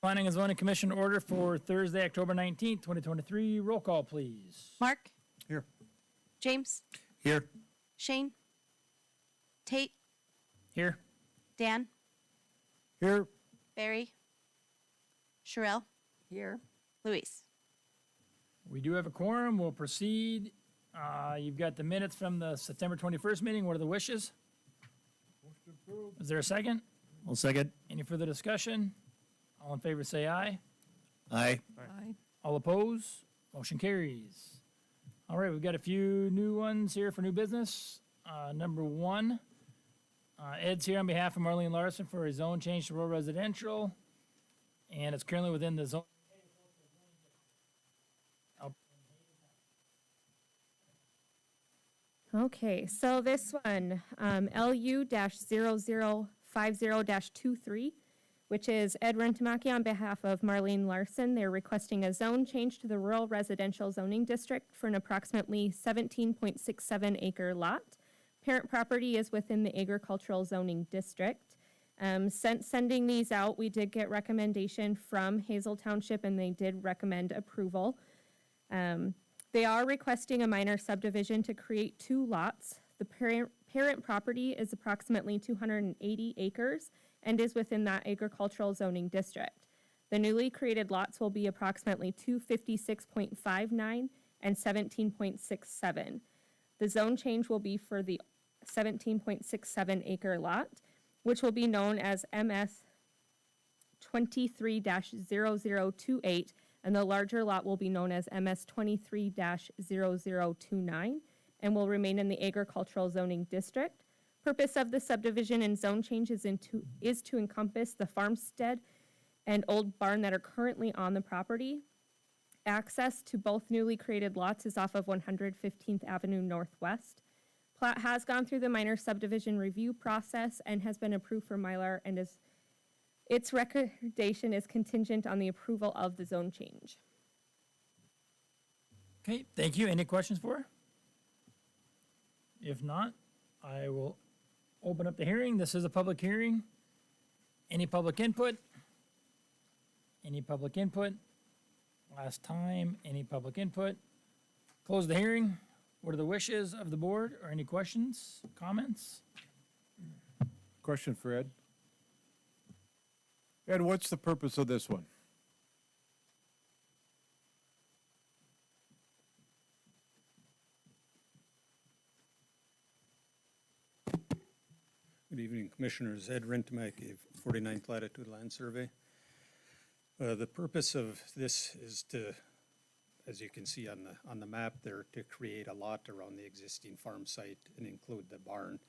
Planning and Zoning Commission order for Thursday, October 19th, 2023. Roll call, please. Mark, Here. James, Here. Shane, Tate, Here. Dan, Here. Barry, Sherelle, Here. Louise. We do have a quorum. We'll proceed. You've got the minutes from the September 21st meeting. What are the wishes? Is there a second? I'll second. Any further discussion? All in favor say aye. Aye. Aye. All opposed? Motion carries. All right, we've got a few new ones here for new business. Number one, Ed's here on behalf of Marlene Larson for a zone change to rural residential, and it's currently within the zone. Okay, so this one, LU-0050-23, which is Ed Rintamaki on behalf of Marlene Larson. They're requesting a zone change to the rural residential zoning district for an approximately 17.67 acre lot. Parent property is within the agricultural zoning district. Since sending these out, we did get recommendation from Hazel Township, and they did recommend approval. They are requesting a minor subdivision to create two lots. The parent property is approximately 280 acres and is within that agricultural zoning district. The newly created lots will be approximately 256.59 and 17.67. The zone change will be for the 17.67 acre lot, which will be known as MS 23-0028, and the larger lot will be known as MS 23-0029 and will remain in the agricultural zoning district. Purpose of the subdivision and zone change is to encompass the farmstead and old barn that are currently on the property. Access to both newly created lots is off of 115th Avenue Northwest. Plat has gone through the minor subdivision review process and has been approved for Mylar, and its recommendation is contingent on the approval of the zone change. Okay, thank you. Any questions for her? If not, I will open up the hearing. This is a public hearing. Any public input? Any public input? Last time, any public input? Close the hearing. What are the wishes of the board, or any questions, comments? Question for Ed. Ed, what's the purpose of this one? Good evening, Commissioners. Ed Rintamaki, 49th Latitude Land Survey. The purpose of this is to, as you can see on the map there, to create a lot around the existing farm site and include the barn.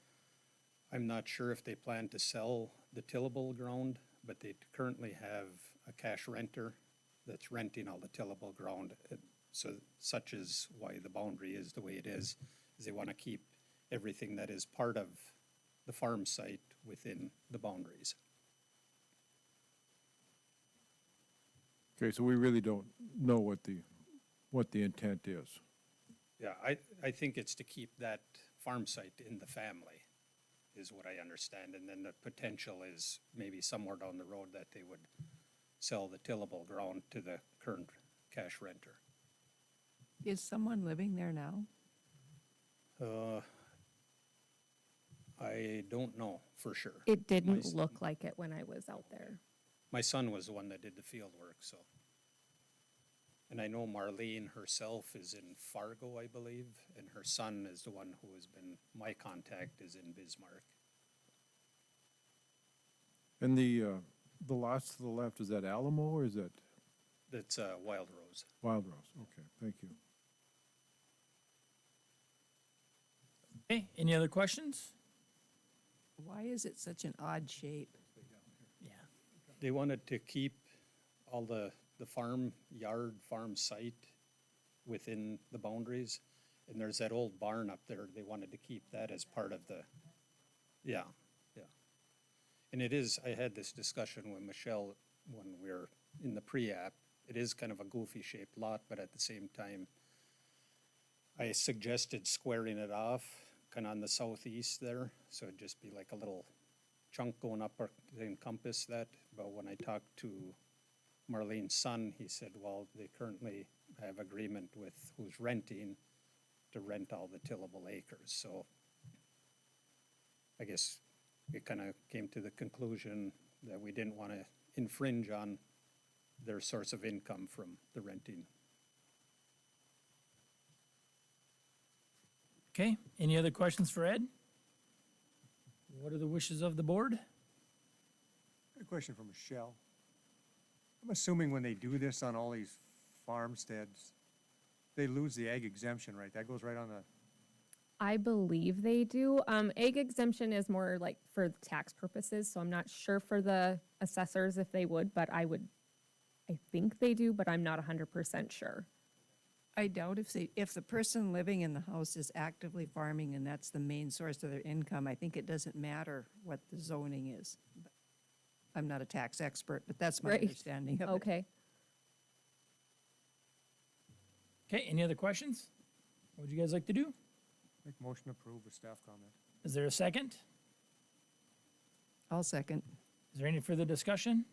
I'm not sure if they plan to sell the tillable ground, but they currently have a cash renter that's renting all the tillable ground. So such is why the boundary is the way it is they want to keep everything that is part of the farm site within the boundaries. Okay, so we really don't know what the intent is. Yeah, I think it's to keep that farm site in the family, is what I understand. And then the potential is maybe somewhere down the road that they would sell the tillable ground to the current cash renter. Is someone living there now? I don't know for sure. It didn't look like it when I was out there. My son was the one that did the field work, so. And I know Marlene herself is in Fargo, I believe, and her son is the one who has been, my contact is in Bismarck. And the lots to the left, is that Ellamae or is that That's Wild Rose. Wild Rose? Okay, thank you. Okay, any other questions? Why is it such an odd shape? Yeah. They wanted to keep all the farm site within the boundaries. And there's that old barn up there. They wanted to keep that as part of the, yeah. And it is, I had this discussion with Michelle when we were in the pre-app. It is kind of a goofy shaped lot, but at the same time, I suggested squaring it off kind of on the southeast there. So it'd just be like a little chunk going up to encompass that. But when I talked to Marlene's son, he said, well, they currently have agreement with who's renting to rent all the tillable acres, so I guess we kind of came to the conclusion that we didn't want to infringe on their source of income from the renting. Okay, any other questions for Ed? What are the wishes of the board? A question for Michelle. I'm assuming when they do this on all these farmsteads, they lose the ag exemption, right? That goes right on the, I believe they do. Ag exemption is more like for tax purposes, so I'm not sure for the assessors if they would, but I think they do, but I'm not 100% sure. I doubt if the person living in the house is actively farming and that's the main source of their income, I think it doesn't matter what the zoning is. I'm not a tax expert, but that's my Right. understanding of it. Okay. Okay, any other questions? What would you guys like to do? make motion to approve with staff comment. Is there a second? I'll second. Is there any further discussion?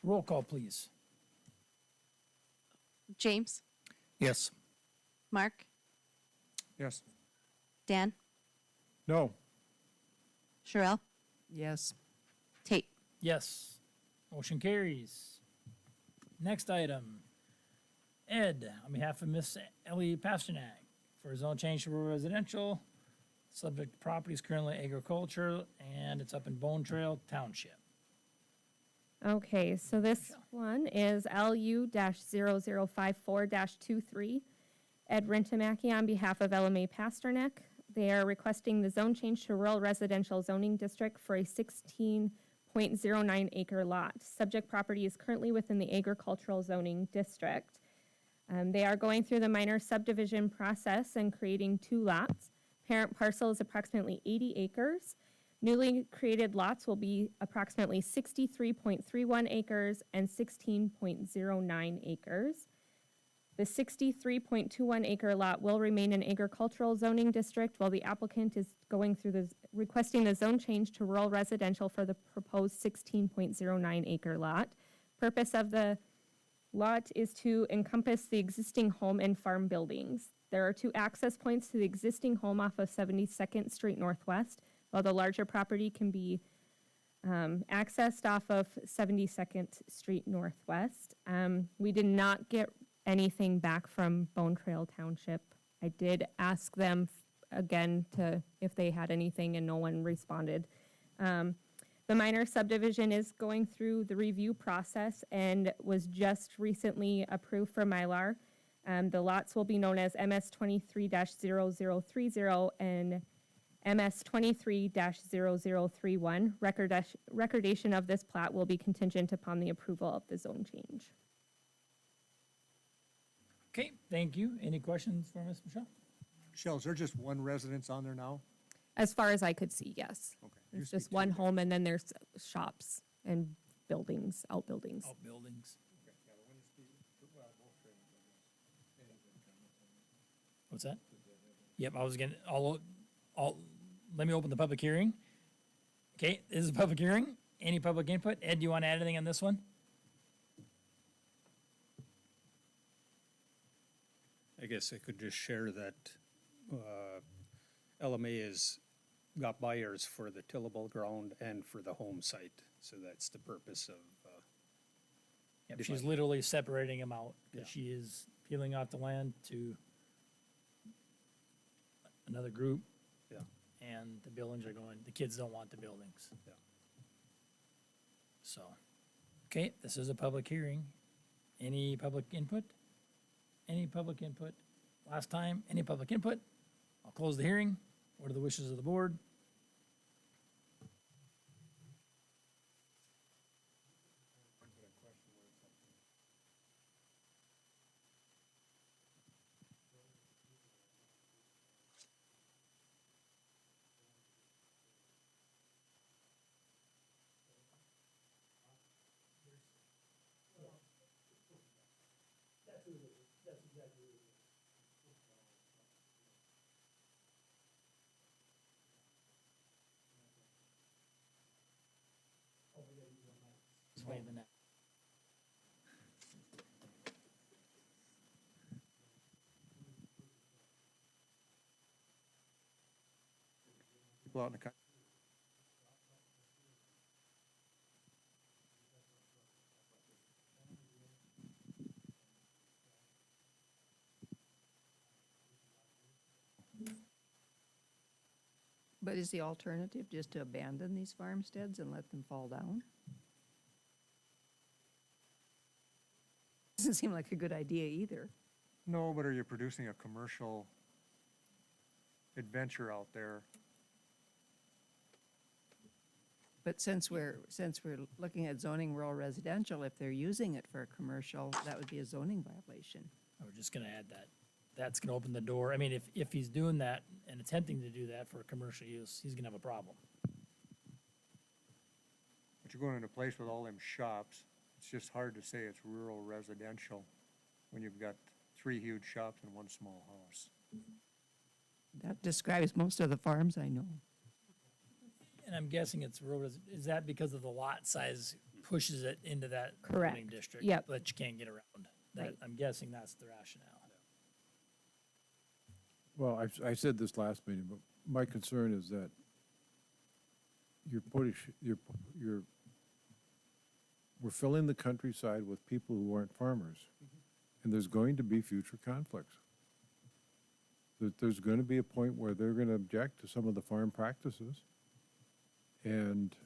Roll call, please. James, Yes. Mark, Yes. Dan, No. Sherelle, Yes. Tate. Yes. Motion carries. Next item. Ed, on behalf of Miss Ellamae Pasternak, for a zone change to rural residential. Subject property is currently agriculture, and it's up in Bone Trail Township. Okay, so this one is LU-0054-23. Ed Rintamaki on behalf of Ellamae Pasternak. They are requesting the zone change to rural residential zoning district for a 16.09 acre lot. Subject property is currently within the agricultural zoning district. They are going through the minor subdivision process and creating 2 lots. Parent parcel is approximately 80 acres. Newly created lots will be approximately 63.31 acres and 16.09 acres. The 63.21 acre lot will remain an agricultural zoning district while the applicant is going through requesting the zone change to rural residential for the proposed 16.09 acre lot. Purpose of the lot is to encompass the existing home and farm buildings. There are 2 access points to the existing home off of 72nd Street Northwest, while the larger property can be accessed off of 72nd Street Northwest. We did not get anything back from Bone Trail Township. I did ask them again if they had anything, and no one responded. The minor subdivision is going through the review process and was just recently approved for Mylar. The lots will be known as MS 23-0030 and MS 23-0031. Recordation of this plat will be contingent upon the approval of the zone change. Okay, thank you. Any questions for Ms. Michelle? Michelle, is there just one residence on there now? As far as I could see, yes. Okay. There's Used to be just one 2. home and then there's shops and buildings, outbuildings. Outbuildings. What's that? Yep, I was gonna, let me open the public hearing. Okay, this is a public hearing. Any public input? Ed, do you want to add anything on this one? I guess I could just share that Ellamae has got buyers for the tillable ground and for the home site, so that's the purpose of, Yep, she's Divided. literally separating them out, because Yeah. she is peeling off the land to another group. Yeah. And the buildings are going, the kids don't want the buildings. Yeah. So, okay, this is a public hearing. Any public input? Any public input? Last time, any public input? I'll close the hearing. What are the wishes of the board? Just wave the net. people out in the country. But is the alternative just to abandon these farmsteads and let them fall down? Doesn't seem like a good idea either. No, but are you producing a commercial adventure out there? But since we're looking at zoning rural residential, if they're using it for a commercial, that would be a zoning violation. I was just gonna add that. That's gonna open the door. I mean, if he's doing that and attempting to do that for commercial use, he's gonna have a problem. But you're going into a place with all them shops, it's just hard to say it's rural residential when you've got 3 huge shops and 1 small house. That describes most of the farms I know. And I'm guessing it's is that because of the lot size pushes it into that Correct. zoning district? Yep. That you can't get around. That, Right. I'm guessing that's the rationale. Well, I said this last meeting, but my concern is that we're filling the countryside with people who aren't farmers. And there's going to be future conflicts. There's going to be a point where they're going to object to some of the farm practices and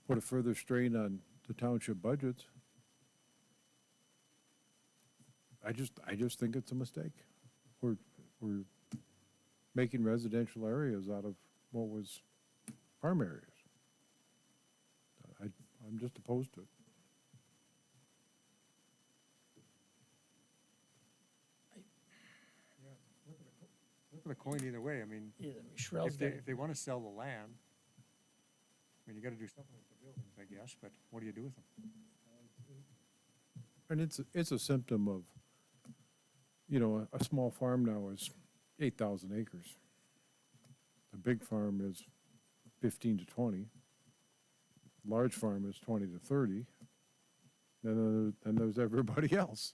put a further strain on the township budgets. I just think it's a mistake. We're making residential areas out of what was farm areas. I'm just opposed to it. Look at the coin either way. I mean, Yeah, I mean, Sherrill's got, if they want to sell the land, I mean, you got to do something with the buildings, I guess, but what do you do with them? And it's a symptom of, a small farm now is 8,000 acres. A big farm is 15 to 20. Large farm is 20 to 30. Then there's everybody else.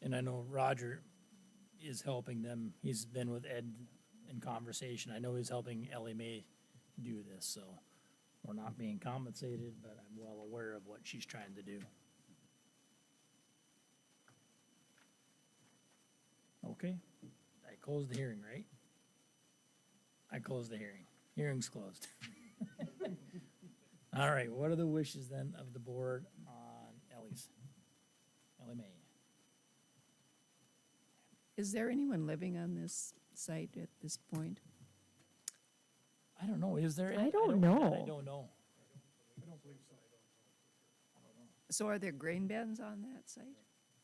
and I know Roger is helping them. He's been with Ed in conversation. I know he's helping Ellamae do this, so we're not being compensated, but I'm well aware of what she's trying to do. Okay, I closed the hearing, right? I closed the hearing. Hearing's closed. All right, what are the wishes then of the board on Ellamae? Is there anyone living on this site at this point? I don't know, is there? I don't I know. don't know. So are there grain bins on that site?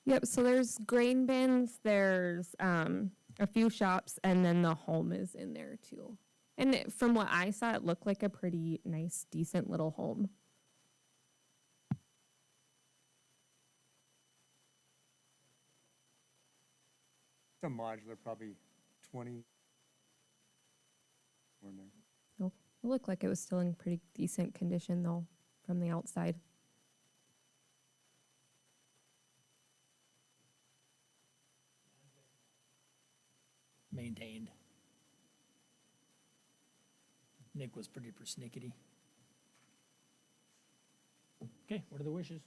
Yep, so there's grain bins, there's a few shops, and then the home is in there too. And from what I saw, it looked like a pretty nice, decent little home. It's a modular, probably 20. Or there. Okay. It looked like it was still in pretty decent condition though, from the outside. Maintained. Nick was pretty persnickety. Okay, what are the wishes?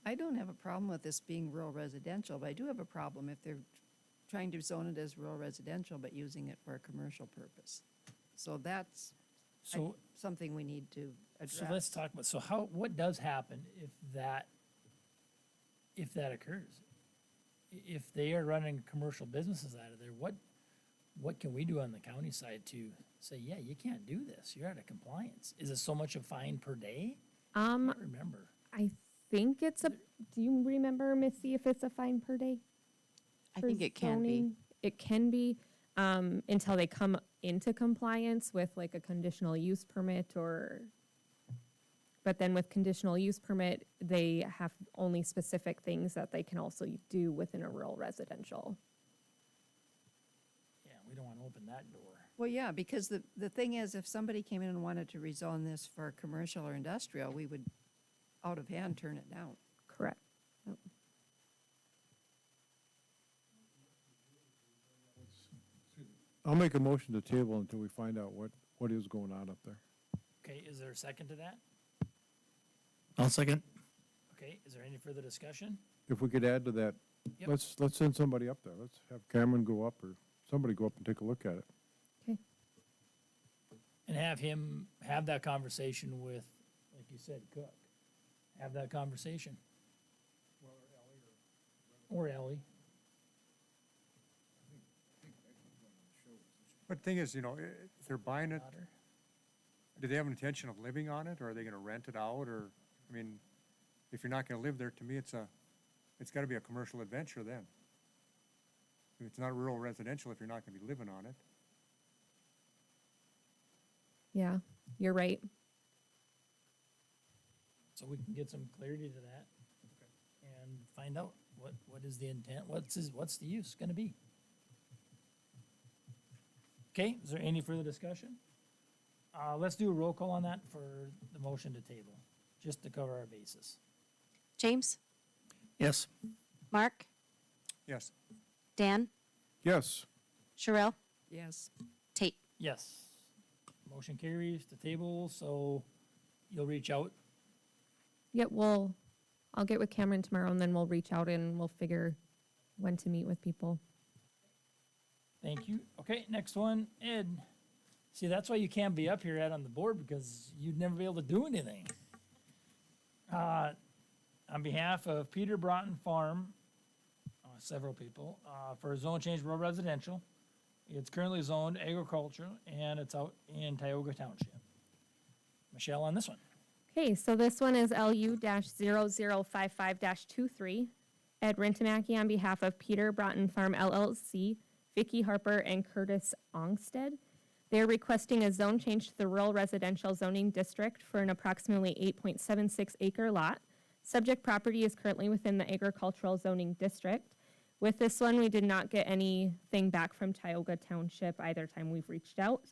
I don't have a problem with this being rural residential, but I do have a problem if they're trying to zone it as rural residential, but using it for a commercial purpose. So that's So, something we need to address. so let's talk about, so what does happen if that occurs? If they are running commercial businesses out of there, what can we do on the county side to say, yeah, you can't do this, you're out of compliance? Is it so much a fine per day? I can't remember. I think it's do you remember, Missy, if it's a fine per day? I for think it can be. zoning? It can be, until they come into compliance with like a conditional use permit but then with conditional use permit, they have only specific things that they can also do within a rural residential. Yeah, we don't want to open that door. Well, yeah, because the thing is, if somebody came in and wanted to rezone this for commercial or industrial, we would out of hand turn it down. Correct. Yep. I'll make a motion to table until we find out what is going on up there. Okay, is there a second to that? I'll second. Okay, is there any further discussion? If we could add to that, Yep. let's send somebody up there. Let's have Cameron go up or somebody go up and take a look at it. Okay. And have him have that conversation with, like you said, Cook. Have that conversation. Or Ellie. But the thing is, you know, if they're buying it, Daughter. do they have an intention of living on it, or are they gonna rent it out, or, I mean, if you're not gonna live there, to me, it's gotta be a commercial adventure then. It's not rural residential if you're not gonna be living on it. Yeah, you're right. So we can get some clarity to that. And find out what is the intent, what's the use gonna be? Okay, is there any further discussion? Let's do a roll call on that for the motion to table, just to cover our bases. James, Yes. Mark, Yes, Dan, Yes, Sherelle, Yes. Tate. Yes. Motion carries to table, so you'll reach out. Yep, I'll get with Cameron tomorrow and then we'll reach out and we'll figure when to meet with people. Thank you. Okay, next one, Ed. See, that's why you can't be up here, Ed, on the board, because you'd never be able to do anything. On behalf of Peter Braaten Farm, several people, for a zone change rural residential. It's currently zoned agriculture, and it's out in Tioga Township. Michelle on this one. Okay, so this one is LU-0055-23. Ed Rintamaki on behalf of Peter Braaten Farm LLC, Vicki Harper, and Curtis Ongstad. They're requesting a zone change to the rural residential zoning district for an approximately 8.76 acre lot. Subject property is currently within the agricultural zoning district. With this one, we did not get anything back from Tioga Township either time we've reached out.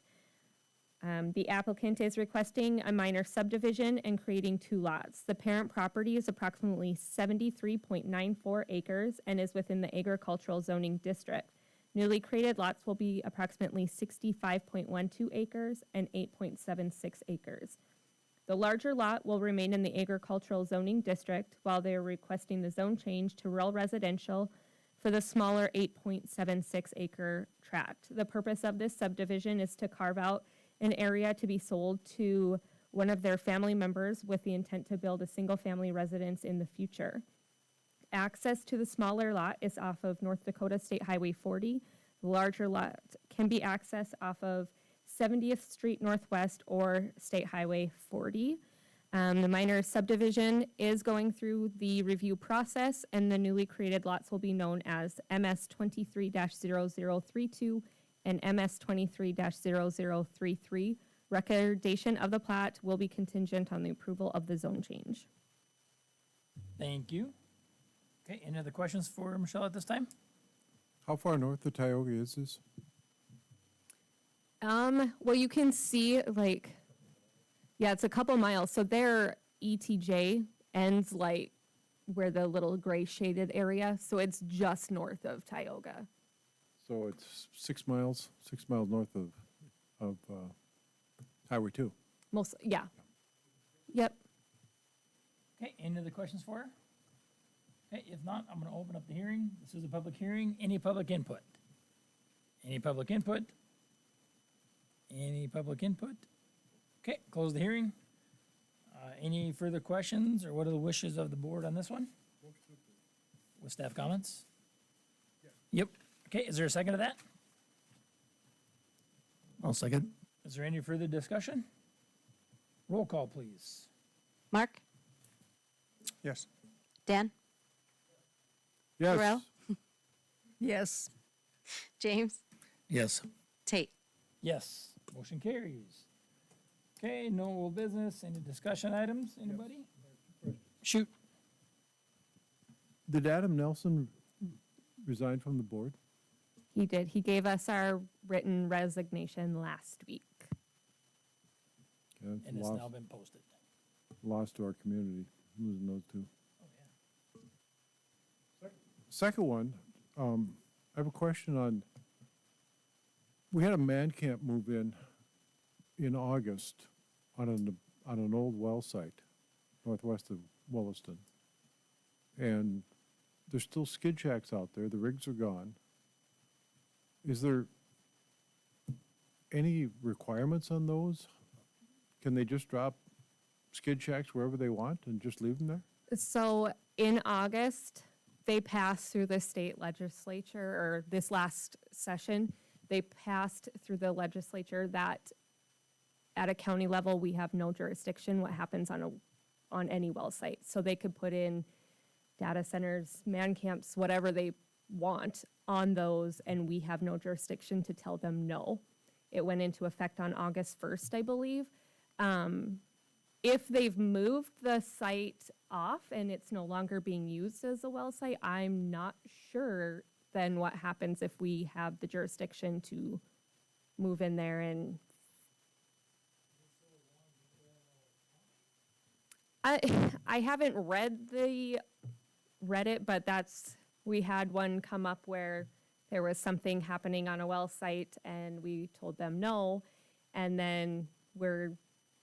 The applicant is requesting a minor subdivision and creating 2 lots. The parent property is approximately 73.94 acres and is within the agricultural zoning district. Newly created lots will be approximately 65.12 acres and 8.76 acres. The larger lot will remain in the agricultural zoning district while they are requesting the zone change to rural residential for the smaller 8.76 acre tract. The purpose of this subdivision is to carve out an area to be sold to one of their family members with the intent to build a single-family residence in the future. Access to the smaller lot is off of North Dakota State Highway 40. The larger lot can be accessed off of 70th Street Northwest or State Highway 40. The minor subdivision is going through the review process, and the newly created lots will be known as MS 23-0032 and MS 23-0033. Recordation of the plat will be contingent on the approval of the zone change. Thank you. Okay, any other questions for Michelle at this time? how far north of Tioga is this? Well, you can see it's a couple miles. So their ETJ ends where the little gray shaded area. So it's just north of Tioga. So it's 6 miles north of Highway 2. Yeah. Yep. Okay, any other questions for her? Okay, if not, I'm gonna open up the hearing. This is a public hearing. Any public input? Any public input? Any public input? Okay, close the hearing. Any further questions, or what are the wishes of the board on this one? With staff comments? Yep. Okay, is there a second to that? I'll second. Is there any further discussion? Roll call, please. Mark, yes. Dan, Yes. Sherelle, Yes. James, Yes. Tate. Yes, motion carries. Okay, no old business. Any discussion items? Anybody? Shoot. Did Adam Nelson resign from the board? He did. He gave us our written resignation last week. Yeah, And it's now been posted. lost to our community, losing those two. Oh, yeah. Second one, I have a question on, we had a man camp move in August on an old well site, northwest of Williston. And there's still skid shacks out there, the rigs are gone. Is there any requirements on those? Can they just drop skid shacks wherever they want and just leave them there? So in August, they passed through the state legislature, or this last session, they passed through the legislature that at a county level, we have no jurisdiction what happens on any well site. So they could put in data centers, man camps, whatever they want on those, and we have no jurisdiction to tell them no. It went into effect on August 1st, I believe. If they've moved the site off and it's no longer being used as a well site, I'm not sure then what happens if we have the jurisdiction to move in there and I haven't read it, but we had one come up where there was something happening on a well site and we told them no, and then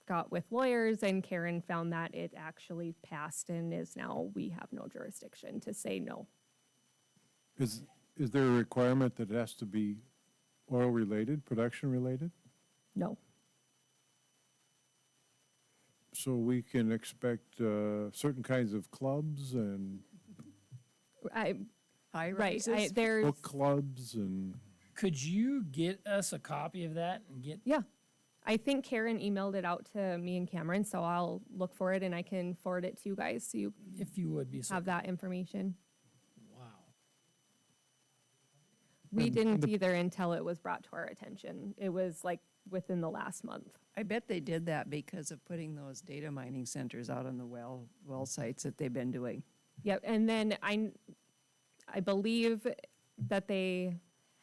got with lawyers and Karen found that it actually passed and is now, we have no jurisdiction to say no. Is there a requirement that it has to be oil related, production related? No. So we can expect certain kinds of clubs and High Right, rises? there's, book clubs and, Could you get us a copy of that and get, yeah. I think Karen emailed it out to me and Cameron, so I'll look for it and I can forward it to you guys so you if you would be so, have that information. wow. We And didn't either until it was brought to our attention. It was like within the last month. I bet they did that because of putting those data mining centers out on the well sites that they've been doing. Yep, and then I believe that they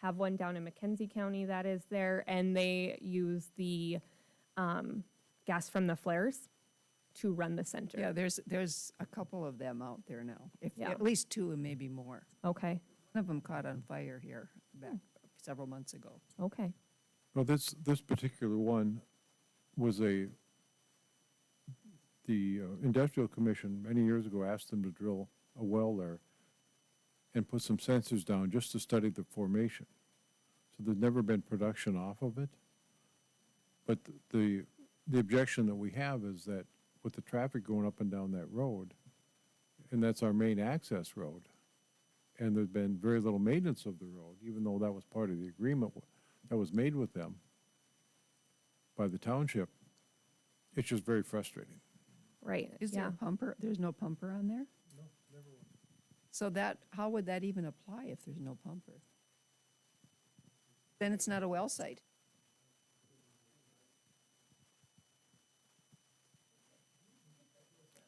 have one down in McKenzie County that is there, and they use the gas from the flares to run the center. Yeah, there's a couple of them out there now. Yeah. At least two and maybe more. Okay, One of them caught on fire here back several months ago. okay. well, this particular one was the Industrial Commission many years ago asked them to drill a well there and put some sensors down just to study the formation. So there's never been production off of it. But the objection that we have is that with the traffic going up and down that road, and that's our main access road, and there's been very little maintenance of the road, even though that was part of the agreement that was made with them by the township, it's just very frustrating. Right, Is there yeah. a pumper? There's no pumper on there? No, never was. So how would that even apply if there's no pumper? Then it's not a well site.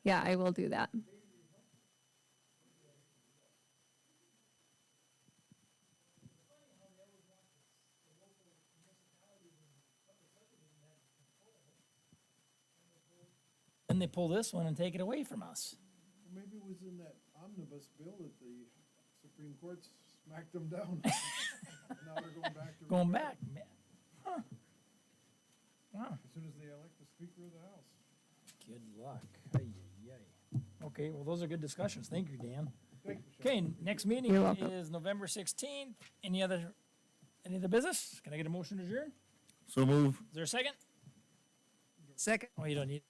Yeah, I will do that. Then they pull this one and take it away from us. Maybe it was in that omnibus bill that the Supreme Court smacked them down. Now they're going back to. Going back, man. Huh. Wow, As soon as they elect the Speaker of the House. good luck. Ay, ay, ay. Okay, well, those are good discussions. Thank you, Dan. Thank you, Okay, next meeting You're welcome. is November 16th. Any other business? Can I get a motion to adjourn? So move. Is there a second? Second. Oh, you don't need.